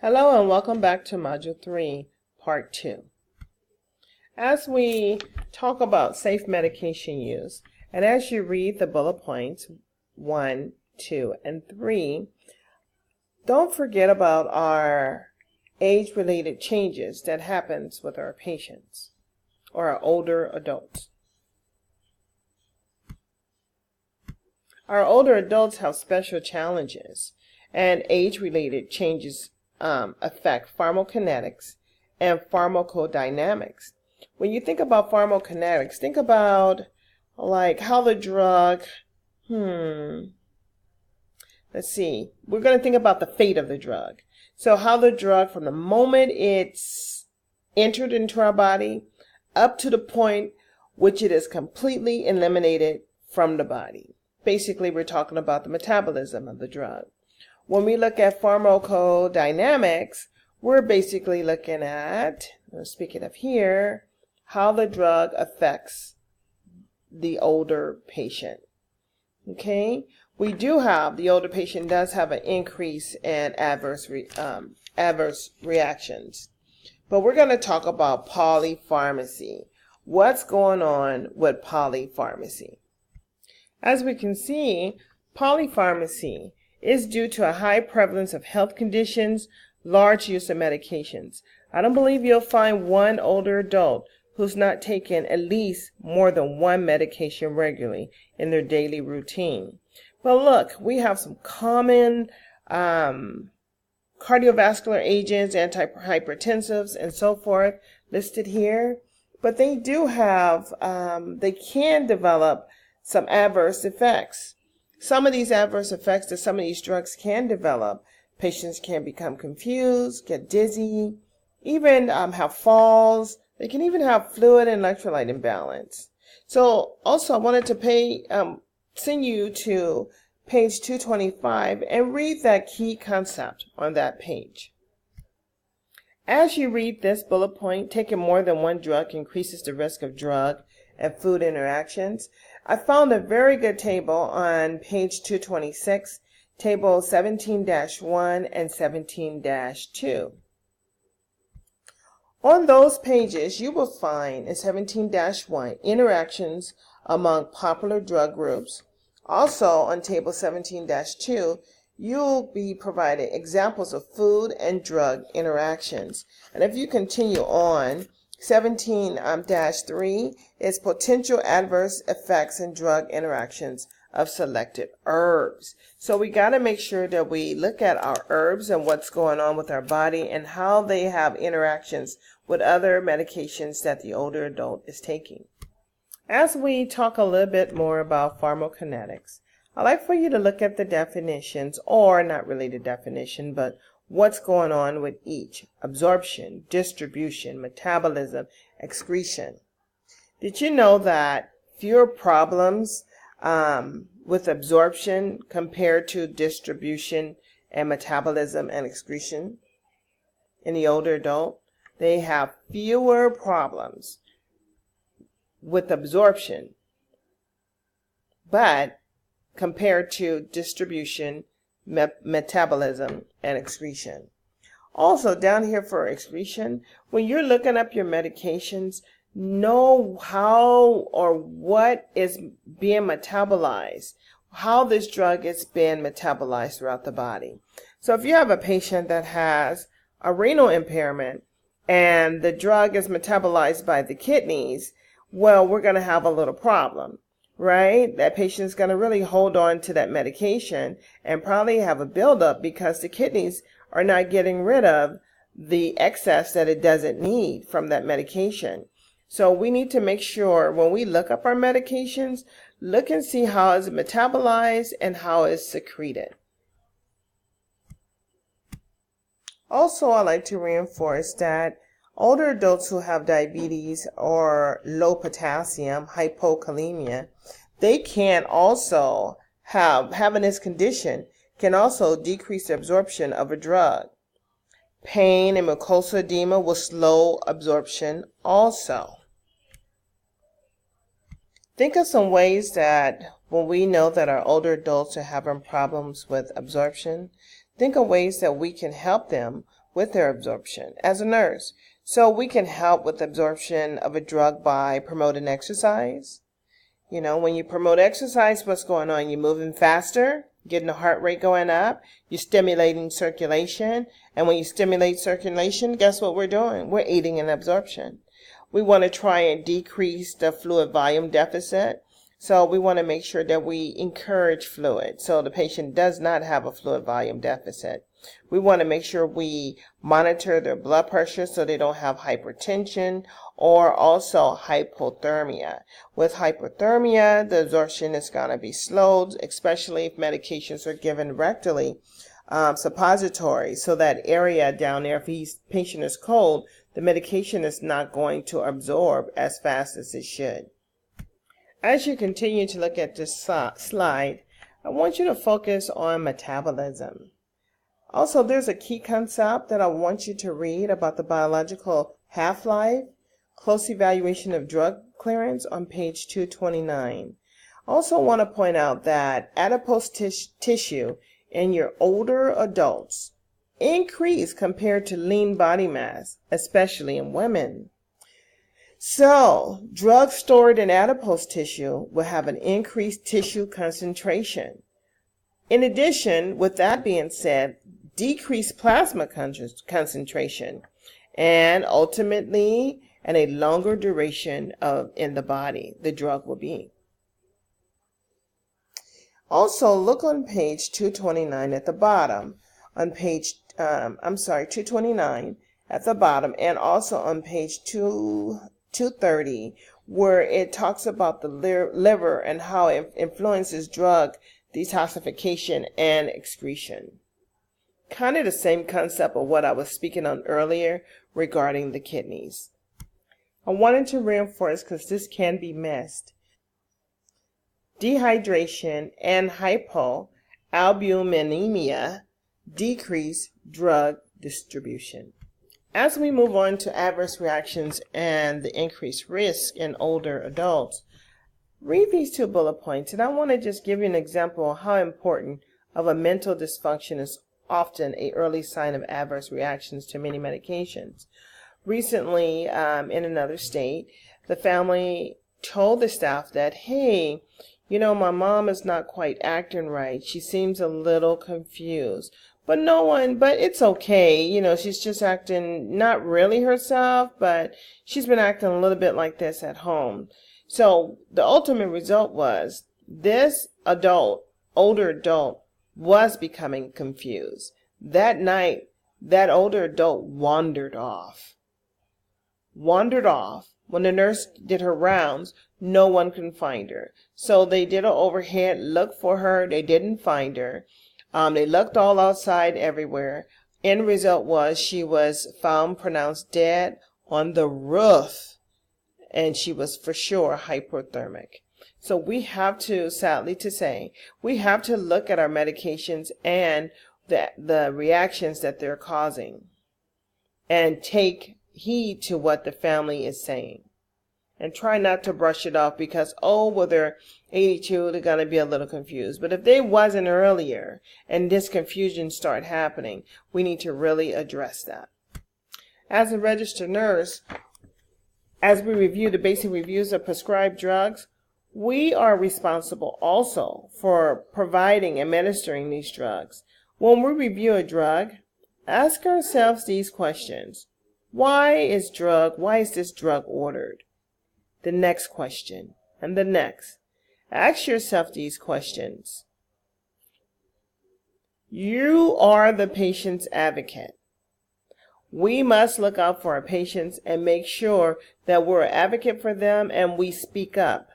Hello and welcome back to Module 3, Part 2. As we talk about safe medication use, and as you read the bullet points 1, 2, and 3, don't forget about our age-related changes that happens with our patients or our older adults. Our older adults have special challenges, and age-related changes affect pharmacokinetics and pharmacodynamics. When you think about pharmacokinetics, think about like how the drug, let's see, we're going to think about the fate of the drug. So how the drug, from the moment it's entered into our body up to the point which it is completely eliminated from the body. Basically, we're talking about the metabolism of the drug. When we look at pharmacodynamics, we're basically looking at, speaking of here, how the drug affects the older patient. Okay, we do have, the older patient does have an increase in adverse reactions. But we're going to talk about polypharmacy. What's going on with polypharmacy? As we can see, polypharmacy is due to a high prevalence of health conditions, large use of medications. I don't believe you'll find one older adult who's not taking at least more than one medication regularly in their daily routine. Well, look, we have some common cardiovascular agents, antihypertensives, and so forth listed here, but they do have, they can develop some adverse effects. Some of these adverse effects that some of these drugs can develop, patients can become confused, get dizzy, even have falls. They can even have fluid and electrolyte imbalance. So also I wanted to send you to page 225 and read that key concept on that page. As you read this bullet point, taking more than one drug increases the risk of drug and food interactions. I found a very good table on page 226, table 17-1 and 17-2. On those pages, you will find in 17-1 interactions among popular drug groups. Also on table 17-2, you'll be provided examples of food and drug interactions. And if you continue on, 17-3 is potential adverse effects and drug interactions of selected herbs. So we got to make sure that we look at our herbs and what's going on with our body and how they have interactions with other medications that the older adult is taking. As we talk a little bit more about pharmacokinetics, I'd like for you to look at the definitions, or not really the definition, but what's going on with each: absorption, distribution, metabolism, excretion. Did you know that fewer problems with absorption compared to distribution and metabolism and excretion in the older adult? They have fewer problems with absorption, but compared to distribution, metabolism, and excretion. Also down here for excretion, when you're looking up your medications, know how or what is being metabolized, how this drug is being metabolized throughout the body. So if you have a patient that has a renal impairment and the drug is metabolized by the kidneys, well, we're going to have a little problem. Right? That patient is going to really hold on to that medication and probably have a buildup because the kidneys are not getting rid of the excess that it doesn't need from that medication. So we need to make sure when we look up our medications, look and see how it's metabolized and how it's secreted. Also, I like to reinforce that older adults who have diabetes or low potassium, hypokalemia, they can also having this condition can also decrease the absorption of a drug. Pain and mucosal edema will slow absorption also. Think of some ways that when we know that our older adults are having problems with absorption, think of ways that we can help them with their absorption as a nurse. So we can help with absorption of a drug by promoting exercise. You know, when you promote exercise, what's going on? You're moving faster, getting the heart rate going up, you're stimulating circulation, and when you stimulate circulation, guess what we're doing? We're aiding in absorption. We want to try and decrease the fluid volume deficit, so we want to make sure that we encourage fluid so the patient does not have a fluid volume deficit. We want to make sure we monitor their blood pressure so they don't have hypertension or also hypothermia. With hypothermia, the absorption is going to be slowed, especially if medications are given rectally, suppository. So that area down there, if the patient is cold, the medication is not going to absorb as fast as it should. As you continue to look at this slide, I want you to focus on metabolism. Also, there's a key concept that I want you to read about the biological half-life, close evaluation of drug clearance on page 229. I also want to point out that adipose tissue in your older adults increase compared to lean body mass, especially in women. So, drugs stored in adipose tissue will have an increased tissue concentration. In addition, with that being said, decreased plasma concentration and ultimately and a longer duration in the body the drug will be. Also, look on page 229 at the bottom, on page 229 at the bottom, and also on page 230, where it talks about the liver and how it influences drug detoxification and excretion. Kind of the same concept of what I was speaking on earlier regarding the kidneys. I wanted to reinforce because this can be missed. Dehydration and hypoalbuminemia decrease drug distribution. As we move on to adverse reactions and the increased risk in older adults, read these two bullet points, and I want to just give you an example of how important of a mental dysfunction is often an early sign of adverse reactions to many medications. Recently, in another state, the family told the staff that, hey, you know, my mom is not quite acting right. She seems a little confused. But it's okay. You know, she's just acting not really herself, but she's been acting a little bit like this at home. So the ultimate result was this older adult, was becoming confused. That night, that older adult wandered off. When the nurse did her rounds, no one could find her. So they did an overhead look for her. They didn't find her. They looked all outside everywhere. End result was she was found pronounced dead on the roof, and she was for sure hypothermic. So we have to, sadly to say, we have to look at our medications and the reactions that they're causing and take heed to what the family is saying. And try not to brush it off because, they're 82, they're going to be a little confused. But if they wasn't earlier and this confusion start happening, we need to really address that. As a registered nurse, as we review the basic reviews of prescribed drugs, we are responsible also for providing and administering these drugs. When we review a drug, ask ourselves these questions. Why is this drug ordered? The next question, and the next. Ask yourself these questions. You are the patient's advocate. We must look out for our patients and make sure that we're an advocate for them and we speak up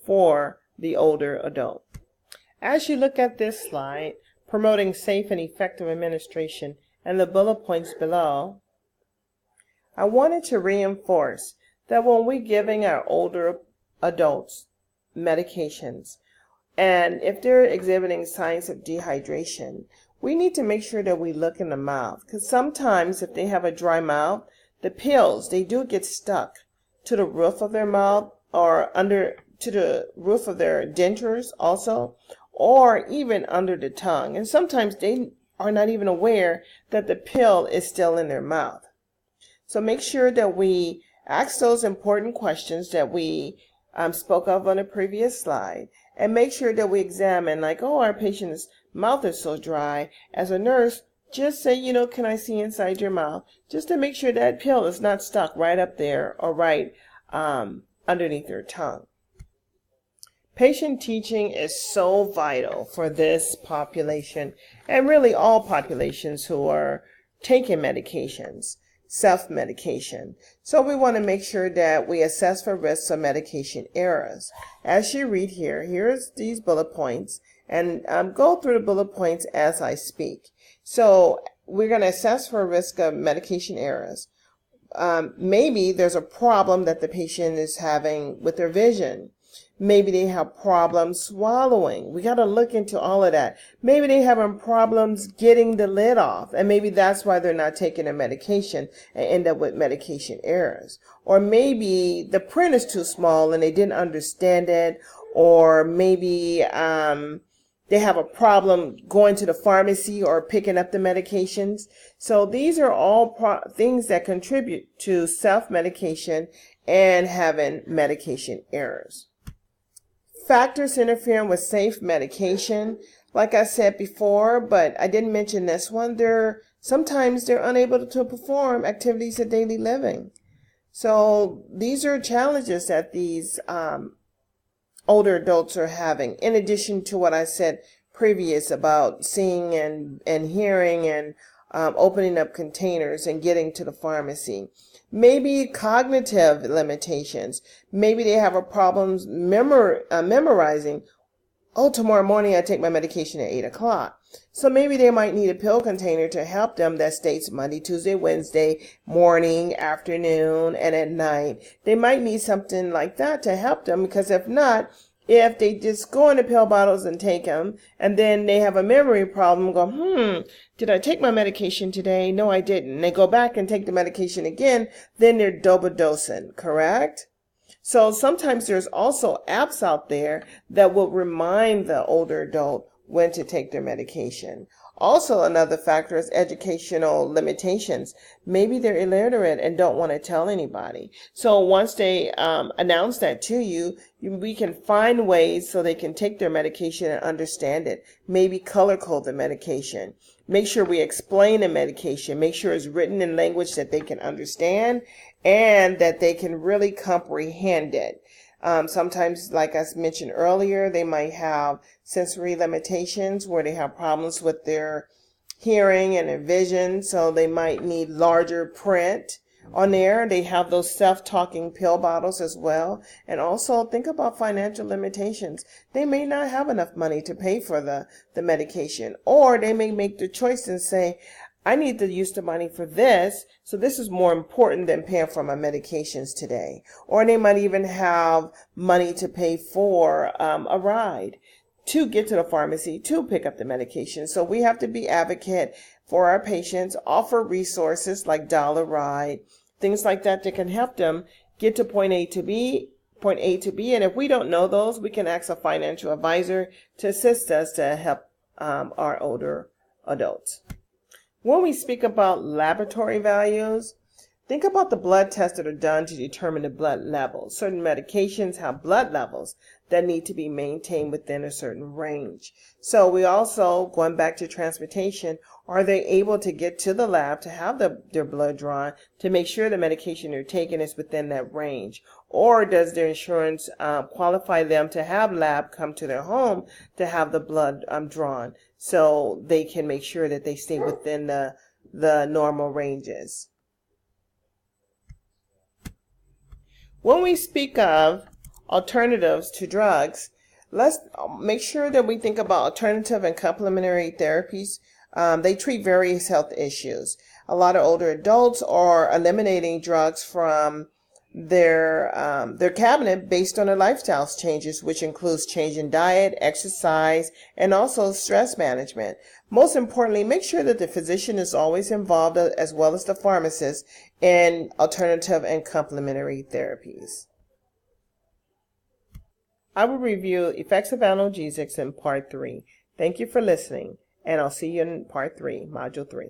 for the older adult. As you look at this slide, promoting safe and effective administration, and the bullet points below, I wanted to reinforce that when we're giving our older adults medications, and if they're exhibiting signs of dehydration, we need to make sure that we look in the mouth. Because sometimes if they have a dry mouth, the pills, they do get stuck to the roof of their mouth or to the roof of their dentures also, or even under the tongue. And sometimes they are not even aware that the pill is still in their mouth. So make sure that we ask those important questions that we spoke of on a previous slide, and make sure that we examine, like, oh, our patient's mouth is so dry. As a nurse, just say, can I see inside your mouth? Just to make sure that pill is not stuck right up there or right underneath your tongue. Patient teaching is so vital for this population, and really all populations who are taking medications, self-medication. So we want to make sure that we assess for risks of medication errors. As you read here, here's these bullet points, and go through the bullet points as I speak. So we're going to assess for risk of medication errors. Maybe there's a problem that the patient is having with their vision. Maybe they have problems swallowing. We got to look into all of that. Maybe they having problems getting the lid off, and maybe that's why they're not taking their medication and end up with medication errors. Or maybe the print is too small and they didn't understand it, or maybe they have a problem going to the pharmacy or picking up the medications. So these are all things that contribute to self-medication and having medication errors. Factors interfering with safe medication, like I said before, but I didn't mention this one, sometimes they're unable to perform activities of daily living. So these are challenges that these older adults are having, in addition to what I said previous about seeing and hearing and opening up containers and getting to the pharmacy. Maybe cognitive limitations. Maybe they have a problem memorizing. Oh, tomorrow morning I take my medication at 8 o'clock. So maybe they might need a pill container to help them that states Monday, Tuesday, Wednesday, morning, afternoon, and at night. They might need something like that to help them, because if not, if they just go into pill bottles and take them, and then they have a memory problem, go, did I take my medication today? No, I didn't. And they go back and take the medication again, then they're double dosing, correct? So sometimes there's also apps out there that will remind the older adult when to take their medication. Also, another factor is educational limitations. Maybe they're illiterate and don't want to tell anybody. So once they announce that to you, we can find ways so they can take their medication and understand it. Maybe color code the medication. Make sure we explain the medication. Make sure it's written in language that they can understand and that they can really comprehend it. Sometimes, like I mentioned earlier, they might have sensory limitations where they have problems with their hearing and their vision, so they might need larger print on there. They have those self-talking pill bottles as well. And also think about financial limitations. They may not have enough money to pay for the medication, or they may make the choice and say, I need to use the money for this, so this is more important than paying for my medications today. Or they might even have money to pay for a ride to get to the pharmacy to pick up the medication. So we have to be advocate for our patients, offer resources like dollar ride, things like that that can help them get to point A to B. And if we don't know those, we can ask a financial advisor to assist us to help our older adults. When we speak about laboratory values, think about the blood tests that are done to determine the blood levels. Certain medications have blood levels that need to be maintained within a certain range. So we also, going back to transportation, are they able to get to the lab to have their blood drawn to make sure the medication they're taking is within that range? Or does their insurance qualify them to have lab come to their home to have the blood drawn so they can make sure that they stay within the normal ranges? When we speak of alternatives to drugs, let's make sure that we think about alternative and complementary therapies. They treat various health issues. A lot of older adults are eliminating drugs from their cabinet based on their lifestyle changes, which includes changing diet, exercise, and also stress management. Most importantly, make sure that the physician is always involved, as well as the pharmacist, in alternative and complementary therapies. I will review effects of analgesics in part 3. Thank you for listening, And I'll see you in part 3, module 3.